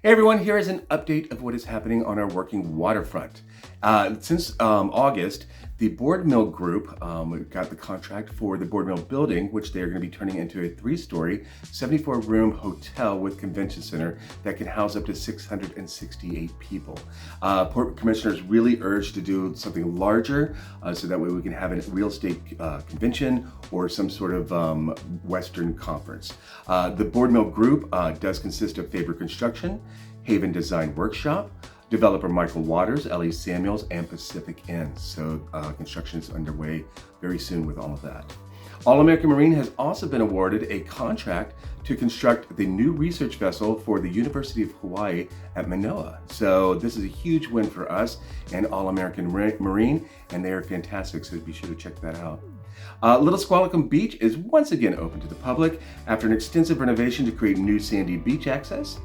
Hey everyone, here is an update of what is happening on our working waterfront. Since August, the Boardmill group got the contract for the Boardmill building, which they are going to be turning into a 3-story, 74-room hotel with convention center that can house up to 668 people. Port commissioners really urged to do something larger so that way we can have a real estate convention or some sort of Western conference. The Boardmill group does consist of Faber Construction, Haven Design Workshop, developer Michael Waters, L.E. Samuels, and Pacific Inn. So construction is underway very soon with all of that. All American Marine has also been awarded a contract to construct the new research vessel for the University of Hawaii at Manoa. So this is a huge win for us and All American Marine, and they are fantastic, so be sure to check that out. Little Squalicum Beach is once again open to the public after an extensive renovation to create new sandy beach access.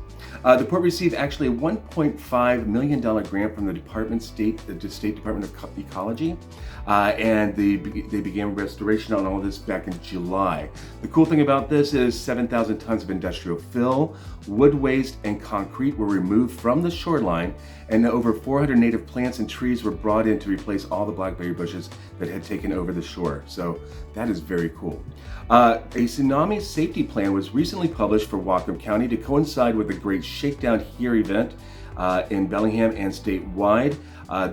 The port received actually a $1.5 million grant from the State Department of Ecology, and they began restoration on all this back in July. The cool thing about this is 7,000 tons of industrial fill, wood waste, and concrete were removed from the shoreline, and over 400 native plants and trees were brought in to replace all the blackberry bushes that had taken over the shore. So that is very cool. A tsunami safety plan was recently published for Whatcom County to coincide with the Great Shakedown Here event in Bellingham and statewide.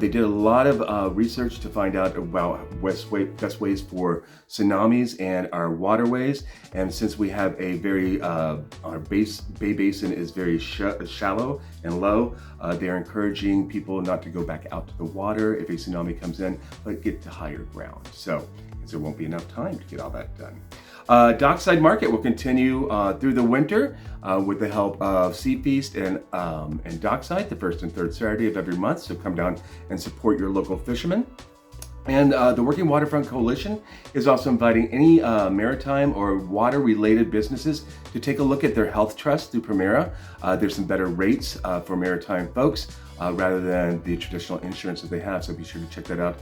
They did a lot of research to find out about best ways for tsunamis and our waterways. And since we have a very, our bay basin is very shallow and low, they're encouraging people not to go back out to the water if a tsunami comes in, but get to higher ground. So, because there won't be enough time to get all that done. Dockside Market will continue through the winter with the help of Sea Feast and Dockside, the first and third Saturday of every month. So come down and support your local fishermen. And the Working Waterfront Coalition is also inviting any maritime or water-related businesses to take a look at their health trust through Primera. There's some better rates for maritime folks rather than the traditional insurance that they have. So be sure to check that out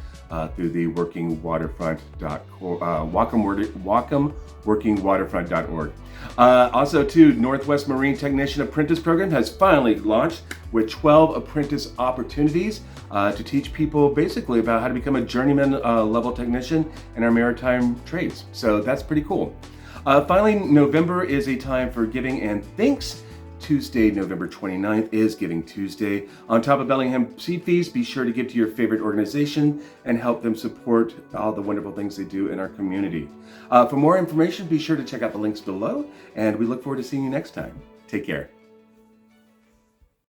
through the WorkingWaterfront.org. Also, too, Northwest Marine Technician Apprentice Program has finally launched with 12 apprentice opportunities to teach people basically about how to become a journeyman level technician in our maritime trades. So that's pretty cool. Finally, November is a time for giving and thanks. Tuesday, November 29th is Giving Tuesday. On top of Bellingham Sea Feast, be sure to give to your favorite organization and help them support all the wonderful things they do in our community. For more information, be sure to check out the links below, and we look forward to seeing you next time. Take care.